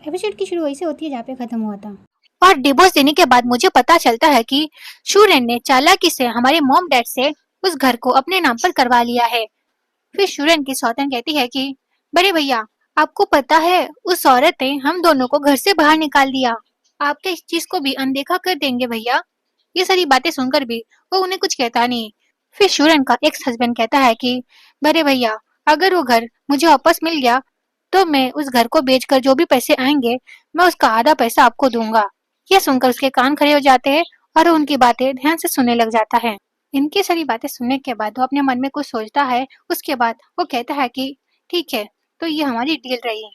Episode की शुरू वैसे होती है जहाँ पे खत्म हुआ था। और डिवोर्स देने के बाद मुझे पता चलता है कि शूरन ने चालाकी से हमारे मॉम डैड से उस घर को अपने नाम पर करवा लिया है। फिर शूरन की सौतन कहती है कि बड़े भैया, आपको पता है उस औरत ने हम दोनों को घर से बाहर निकाल दिया। आपके इस चीज को भी अनदेखा कर देंगे भैया। ये सारी बातें सुनकर भी वो उन्हें कुछ कहता नहीं। फिर शूरन का एक्स हस्बैंड कहता है कि बड़े भैया, अगर वो घर मुझे वापस मिल गया तो मैं उस घर को बेचकर जो भी पैसे आएंगे मैं उसका आधा पैसा आपको दूंगा। यह सुनकर उसके कान खड़े हो जाते हैं और वो उनकी बातें ध्यान से सुनने लग जाता है। इनकी सारी बातें सुनने के बाद वो अपने मन में कुछ सोचता है। उसके बाद वो कहता है कि ठीक है, तो ये हमारी डील रही।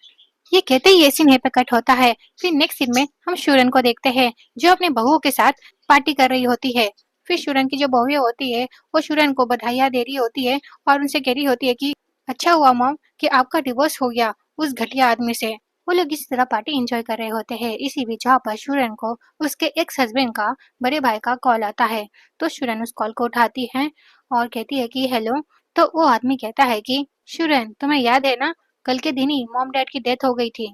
ये कहते ही ये सीन यहीं पे कट होता है। फिर नेक्स्ट सीन में हम शूरन को देखते हैं जो अपने बहुओं के साथ पार्टी कर रही होती है। फिर शूरन की जो बहुएं होती है वो शूरन को बधाइयां दे रही होती है और उनसे कह रही होती है कि अच्छा हुआ मॉम कि आपका डिवोर्स हो गया उस घटिया आदमी से। वो लोग इसी तरह पार्टी एंजॉय कर रहे होते हैं। इसी बीच जहाँ पर शूरन को उसके एक्स हस्बैंड का बड़े भाई का कॉल आता है। तो शूरन उस कॉल को उठाती है और कहती है कि हेलो। तो वो आदमी कहता है कि शूरन, तुम्हें याद है ना, कल के दिन ही मॉम डैड की डेथ हो गई थी।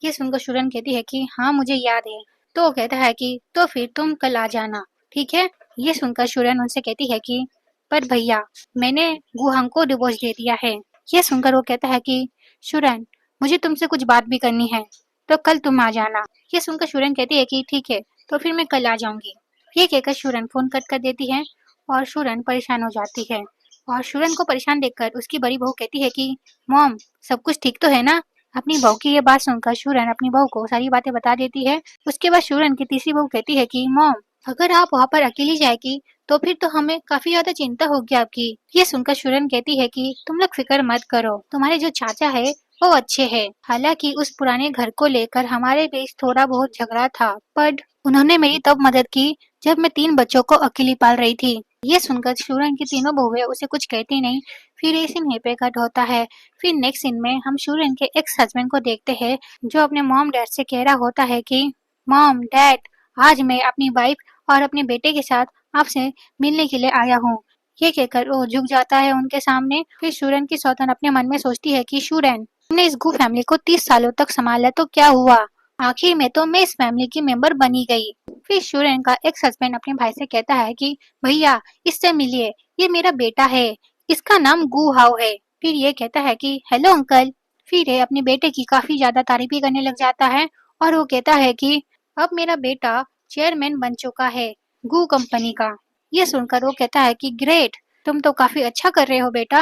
ये सुनकर शूरन कहती है कि हाँ मुझे याद है। तो वो कहता है कि तो फिर तुम कल आ जाना, ठीक है। ये सुनकर शूरन उनसे कहती है कि पर भैया, मैंने गुहांग को डिवोर्स दे दिया है। ये सुनकर वो कहता है कि शूरन, मुझे तुमसे कुछ बात भी करनी है, तो कल तुम आ जाना। ये सुनकर शूरन कहती है कि ठीक है, तो फिर मैं कल आ जाऊंगी। ये कहकर शूरन फोन कट कर देती है और शूरन परेशान हो जाती है। और शूरन को परेशान देखकर उसकी बड़ी बहू कहती है कि मॉम, सब कुछ ठीक तो है ना। अपनी बहू की ये बात सुनकर शूरन अपनी बहू को सारी बातें बता देती है। उसके बाद शूरन की तीसरी बहू कहती है कि मॉम, अगर आप वहाँ पर अकेली जाएगी तो फिर तो हमें काफी ज्यादा चिंता होगी आपकी। ये सुनकर शूरन कहती है कि तुम लोग फिक्र मत करो, तुम्हारे जो चाचा है वो अच्छे हैं। हालांकि उस पुराने घर को लेकर हमारे बीच थोड़ा बहुत झगड़ा था, पर उन्होंने मेरी तब मदद की जब मैं 3 बच्चों को अकेली पाल रही थी। ये सुनकर शूरन की तीनों बहुएं उसे कुछ कहती नहीं। फिर ये सीन यहीं पे कट होता है। फिर नेक्स्ट सीन में हम शूरन के एक्स हस्बैंड को देखते हैं जो अपने मॉम डैड से कह रहा होता है कि मॉम डैड, आज मैं अपनी वाइफ और अपने बेटे के साथ आपसे मिलने के लिए आया हूँ। ये कहकर वो झुक जाता है उनके सामने। फिर शूरन की सौतन अपने मन में सोचती है कि शूरन, तुमने इस गू फैमिली को 30 सालों तक संभाला तो क्या हुआ, आखिर में तो मैं इस फैमिली की मेंबर बनी गई। फिर शूरन का एक्स हस्बैंड अपने भाई से कहता है कि भैया, इससे मिलिए, ये मेरा बेटा है, इसका नाम गू हाउ है। फिर ये कहता है कि हेलो अंकल। फिर ये अपने बेटे की काफी ज्यादा तारीफी करने लग जाता है और वो कहता है कि अब मेरा बेटा चेयरमैन बन चुका है गू कंपनी का। ये सुनकर वो कहता है कि ग्रेट, तुम तो काफी अच्छा कर रहे हो बेटा।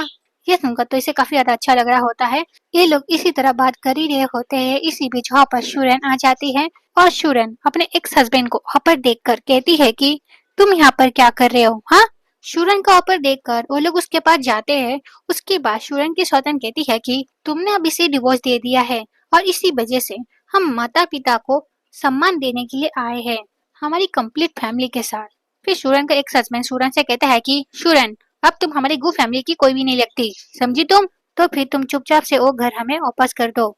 ये सुनकर तो इसे काफी ज्यादा अच्छा लग रहा होता है। ये लोग इसी तरह बात कर ही रहे होते हैं। इसी बीच वहाँ पर शूरन आ जाती है और शूरन अपने एक्स हस्बैंड को वहाँ पर देखकर कहती है कि तुम यहाँ पर क्या कर रहे हो, हाँ। शूरन का ऑफर देखकर वो लोग उसके पास जाते हैं। उसके बाद शूरन की सौतन कहती है कि तुमने अब इसे डिवोर्स दे दिया है और इसी वजह से हम माता पिता को सम्मान देने के लिए आए हैं हमारी कंप्लीट फैमिली के साथ। फिर शूरन का एक हस्बैंड शूरन से कहता है कि शूरन, अब तुम हमारी गु फैमिली की कोई भी नहीं लगती, समझी तुम। तो फिर तुम चुपचाप से वो घर हमें वापस कर दो।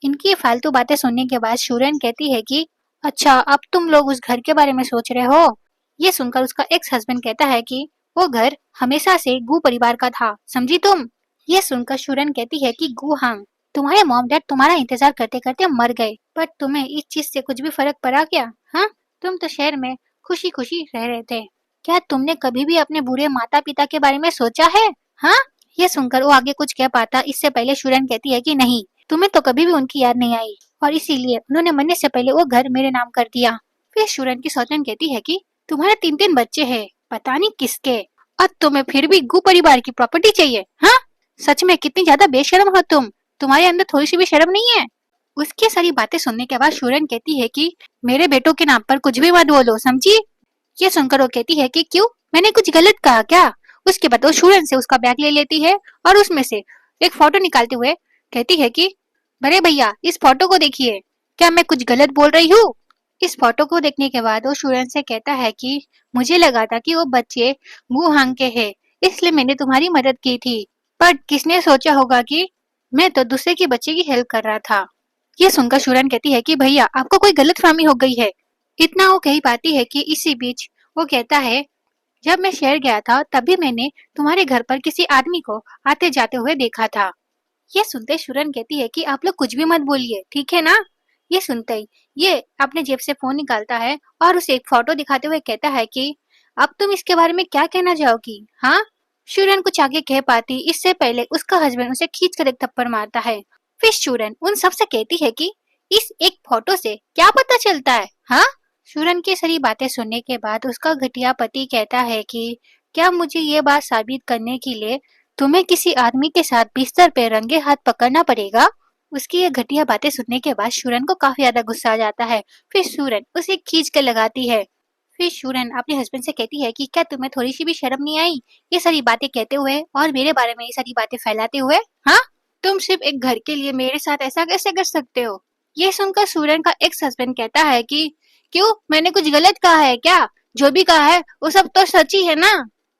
इनकी ये फालतू बातें सुनने के बाद शूरन कहती है कि अच्छा, अब तुम लोग उस घर के बारे में सोच रहे हो। ये सुनकर उसका एक्स हस्बैंड कहता है कि वो घर हमेशा से गु परिवार का था, समझी तुम। ये सुनकर शूरन कहती है कि गु हाँ, तुम्हारे मॉम डैड तुम्हारा इंतजार करते करते मर गए, पर तुम्हें इस चीज से कुछ भी फर्क पड़ा क्या, हाँ। तुम तो शहर में खुशी खुशी रह रहे थे। क्या तुमने कभी भी अपने बुरे माता पिता के बारे में सोचा है, हाँ। ये सुनकर वो आगे कुछ कह पाता इससे पहले शूरन कहती है कि नहीं, तुम्हें तो कभी भी उनकी याद नहीं आई और इसीलिए उन्होंने मरने से पहले वो घर मेरे नाम कर दिया। फिर शूरन की सौतन कहती है कि तुम्हारे 3 बच्चे हैं, पता नहीं किसके, और तुम्हें फिर भी गु परिवार की प्रॉपर्टी चाहिए, हाँ। सच में कितनी ज्यादा बेशर्म हो तुम, तुम्हारे अंदर थोड़ी सी भी शर्म नहीं है। उसकी सारी बातें सुनने के बाद शूरन कहती है कि मेरे बेटों के नाम पर कुछ भी मत बोलो, समझी। ये सुनकर वो कहती है कि क्यों, मैंने कुछ गलत कहा क्या। उसके बाद वो शूरन से उसका बैग ले लेती है और उसमें से एक फोटो निकालते हुए कहती है कि बड़े भैया, इस फोटो को देखिए, क्या मैं कुछ गलत बोल रही हूँ। इस फोटो को देखने के बाद वो शूरन से कहता है कि मुझे लगा था कि वो बच्चे वुहांग के हैं, इसलिए मैंने तुम्हारी मदद की थी, पर किसने सोचा होगा कि मैं तो दूसरे के बच्चे की हेल्प कर रहा था। ये सुनकर शूरन कहती है कि भैया, आपको कोई गलतफहमी हो गई है। इतना वो कही पाती है कि इसी बीच वो कहता है जब मैं शहर गया था तभी मैंने तुम्हारे घर पर किसी आदमी को आते जाते हुए देखा था। ये सुनते शूरन कहती है कि आप लोग कुछ भी मत बोलिए, ठीक है ना। ये सुनते ही ये अपने जेब से फोन निकालता है और उसे एक फोटो दिखाते हुए कहता है कि अब तुम इसके बारे में क्या कहना चाहोगी? हाँ। शूरन कुछ आगे कह पाती इससे पहले उसका हस्बैंड उसे खींच कर एक थप्पड़ मारता है। फिर शूरन उन सबसे कहती है कि इस एक फोटो से क्या पता चलता है? हाँ। शूरन की सारी बातें सुनने के बाद उसका घटिया पति कहता है कि क्या मुझे ये बात साबित करने के लिए तुम्हें किसी आदमी के साथ बिस्तर पे रंगे हाथ पकड़ना पड़ेगा? उसकी ये घटिया बातें सुनने के बाद शूरन को काफी ज्यादा गुस्सा आ जाता है। फिर शूरन उसे खींच कर लगाती है। फिर शूरन अपने हस्बैंड से कहती है कि क्या तुम्हें थोड़ी सी भी शर्म नहीं आई ये सारी बातें कहते हुए और मेरे बारे में ये सारी बातें फैलाते हुए? हाँ, तुम सिर्फ एक घर के लिए मेरे साथ ऐसा कैसे कर सकते हो? ये सुनकर शूरन का एक्स हस्बैंड कहता है कि क्यों, मैंने कुछ गलत कहा है क्या? जो भी कहा है वो सब तो सच ही है ना।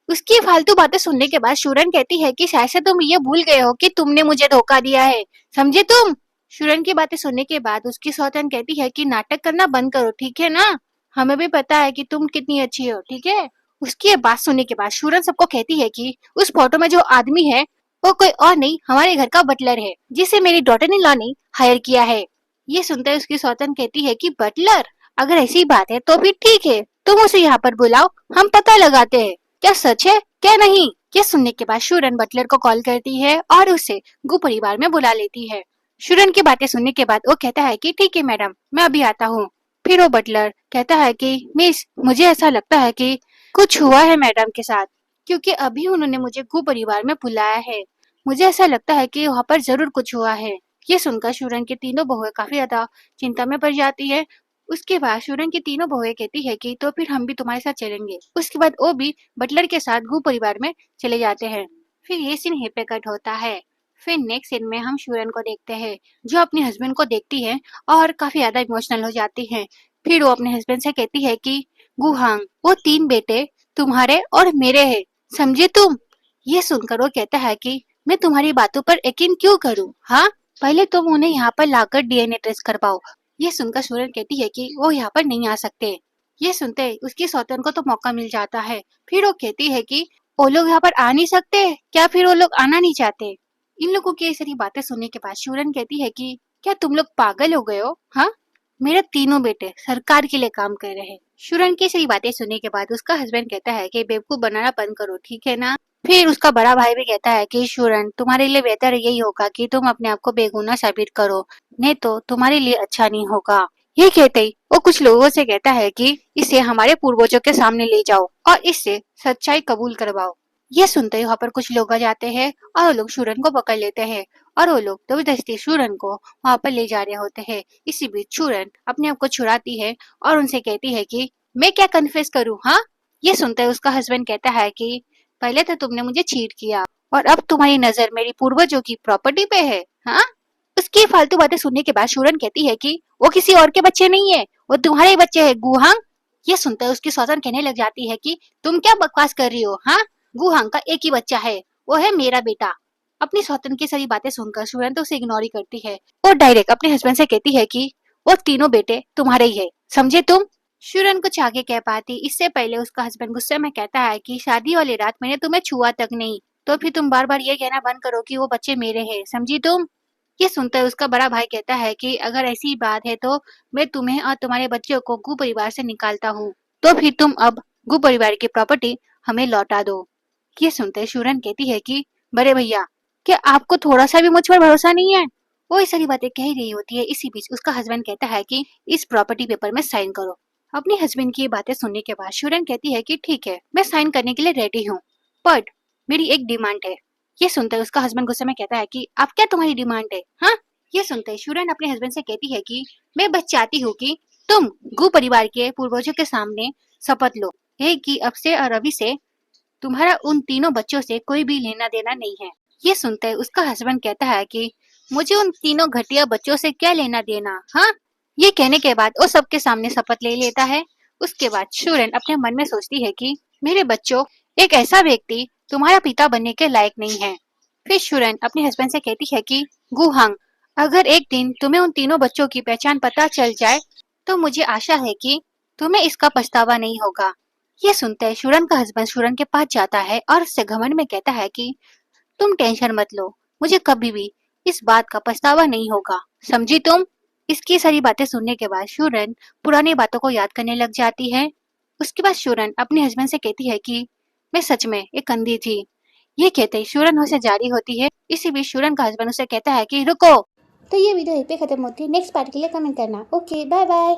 उसकी फालतू बातें सुनने के बाद शूरन कहती है कि शायद से तुम ये भूल गए हो कि तुमने मुझे धोखा दिया है, समझे तुम? शूरन की बातें सुनने के बाद उसकी सौतन कहती है कि नाटक करना बंद करो, ठीक है ना? हमें भी पता है कि तुम कितनी अच्छी हो, ठीक है? उसकी ये बात सुनने के बाद शूरन सबको कहती है कि उस फोटो में जो आदमी है वो कोई और नहीं हमारे घर का बटलर है जिसे मेरी डॉटर इन लॉ ने हायर किया है। ये सुनते ही उसकी सौतन कहती है कि बटलर, अगर ऐसी बात है तो फिर ठीक है, तुम उसे यहाँ पर बुलाओ, हम पता लगाते हैं क्या सच है क्या नहीं। ये सुनने के बाद शूरन बटलर को कॉल करती है और उसे गु परिवार में बुला लेती है। शूरन की बातें सुनने के बाद वो कहता है कि ठीक है मैडम, मैं अभी आता हूँ। फिर वो बटलर कहता है कि मिस, मुझे ऐसा लगता है कि कुछ हुआ है मैडम के साथ, क्योंकि अभी उन्होंने मुझे गु परिवार में बुलाया है। मुझे ऐसा लगता है कि वहाँ पर जरूर कुछ हुआ है। ये सुनकर शूरन की तीनों बहुएं काफी ज्यादा चिंता में पड़ जाती है। उसके बाद शूरन की तीनों बहुएं कहती है कि तो फिर हम भी तुम्हारे साथ चलेंगे। उसके बाद वो भी बटलर के साथ गु परिवार में चले जाते हैं। फिर ये सीन यहीं पे कट होता है। फिर नेक्स्ट सीन में हम शूरन को देखते हैं जो अपने हस्बैंड को देखती है और काफी ज्यादा इमोशनल हो जाती है। फिर वो अपने हस्बैंड से कहती है कि गुहांग, वो 3 बेटे तुम्हारे और मेरे हैं, समझे तुम? ये सुनकर वो कहता है कि मैं तुम्हारी बातों पर यकीन क्यों करूं? हाँ, पहले तुम उन्हें यहाँ पर लाकर डीएनए टेस्ट करवाओ। ये सुनकर शूरन कहती है कि वो यहाँ पर नहीं आ सकते। ये सुनते ही उसकी सौतन को तो मौका मिल जाता है। फिर वो कहती है कि वो लोग यहाँ पर आ नहीं सकते क्या? फिर वो लोग आना नहीं चाहते? इन लोगों की ये सारी बातें सुनने के बाद शूरन कहती है कि क्या तुम लोग पागल हो गए हो? हाँ, मेरे तीनों बेटे सरकार के लिए काम कर रहे हैं। शूरन की सारी बातें सुनने के बाद उसका हस्बैंड कहता है कि बेवकूफ बनाना बंद करो, ठीक है ना? फिर उसका बड़ा भाई भी कहता है कि शूरन, तुम्हारे लिए बेहतर यही होगा कि तुम अपने आप को बेगुनाह साबित करो, नहीं तो तुम्हारे लिए अच्छा नहीं होगा। ये कहते ही वो कुछ लोगों से कहता है कि इसे हमारे पूर्वजों के सामने ले जाओ और इससे सच्चाई कबूल करवाओ। ये सुनते ही वहाँ पर कुछ लोग आ जाते हैं और वो लोग शूरन को पकड़ लेते हैं और वो लोग जबरदस्ती शूरन को वहाँ पर ले जा रहे होते हैं। इसी बीच शूरन अपने आप को छुड़ाती है और उनसे कहती है कि मैं क्या कन्फेस करूँ? हाँ। ये सुनते ही उसका हस्बैंड कहता है कि पहले तो तुमने मुझे चीट किया और अब तुम्हारी नजर मेरी पूर्वजों की प्रॉपर्टी पे है। हाँ। उसकी फालतू बातें सुनने के बाद शूरन कहती है कि वो किसी और के बच्चे नहीं है, वो तुम्हारे बच्चे है गुहांग। ये सुनते उसकी सौतन कहने लग जाती है कि तुम क्या बकवास कर रही हो? हाँ, गुहांग का एक ही बच्चा है, वो है मेरा बेटा। अपनी सौतन की सारी बातें सुनकर शूरन तो उसे इग्नोर ही करती है और डायरेक्ट अपने हस्बैंड से कहती है कि वो तीनों बेटे तुम्हारे ही है, समझे तुम? शूरन कुछ आगे कह पाती इससे पहले उसका हस्बैंड गुस्से में कहता है कि शादी वाली रात मैंने तुम्हें छुआ तक नहीं, तो फिर तुम बार बार ये कहना बंद करो कि वो बच्चे मेरे हैं, समझी तुम? ये सुनकर उसका बड़ा भाई कहता है कि अगर ऐसी बात है तो मैं तुम्हें और तुम्हारे बच्चों को गु परिवार से निकालता हूँ, तो फिर तुम अब गु परिवार की प्रॉपर्टी हमें लौटा दो। ये सुनते शूरन कहती है कि बड़े भैया, क्या आपको थोड़ा सा भी मुझ पर भरोसा नहीं है? वो ये सारी बातें कह रही होती है। इसी बीच उसका हस्बैंड कहता है कि इस प्रॉपर्टी पेपर में साइन करो। अपने हस्बैंड की ये बातें सुनने के बाद शूरन कहती है कि ठीक है, मैं साइन करने के लिए रेडी हूँ, बट मेरी एक डिमांड है। ये सुनते उसका हस्बैंड गुस्से में कहता है कि अब क्या तुम्हारी डिमांड है? हाँ। ये सुनते शूरन अपने हस्बैंड से कहती है कि मैं बस चाहती हूँ कि तुम गु परिवार के पूर्वजों के सामने शपथ लो है कि अब से और अभी से तुम्हारा उन तीनों बच्चों से कोई भी लेना देना नहीं है। ये सुनते उसका हस्बैंड कहता है कि मुझे उन तीनों घटिया बच्चों से क्या लेना देना? हाँ। ये कहने के बाद वो सबके सामने शपथ ले लेता है। उसके बाद शूरन अपने मन में सोचती है कि मेरे बच्चों, एक ऐसा व्यक्ति तुम्हारा पिता बनने के लायक नहीं है। फिर शूरन अपने हस्बैंड से कहती है कि गुहांग, अगर एक दिन तुम्हें उन तीनों बच्चों की पहचान पता चल जाए तो मुझे आशा है कि तुम्हें इसका पछतावा नहीं होगा। ये सुनते ही शूरन का हस्बैंड शूरन के पास जाता है और उससे घमंड में कहता है कि तुम टेंशन मत लो, मुझे कभी भी इस बात का पछतावा नहीं होगा, समझी तुम? इसकी सारी बातें सुनने के बाद शूरन पुरानी बातों को याद करने लग जाती है। उसके बाद शूरन अपने हस्बैंड से कहती है कि मैं सच में एक अंधी थी। ये कहते ही शूरन उसे जारी होती है। इसी बीच शूरन का हस्बैंड उसे कहता है कि रुको। तो ये वीडियो यहीं पे खत्म होती है। नेक्स्ट पार्ट के लिए कमेंट करना। Okay, bye bye.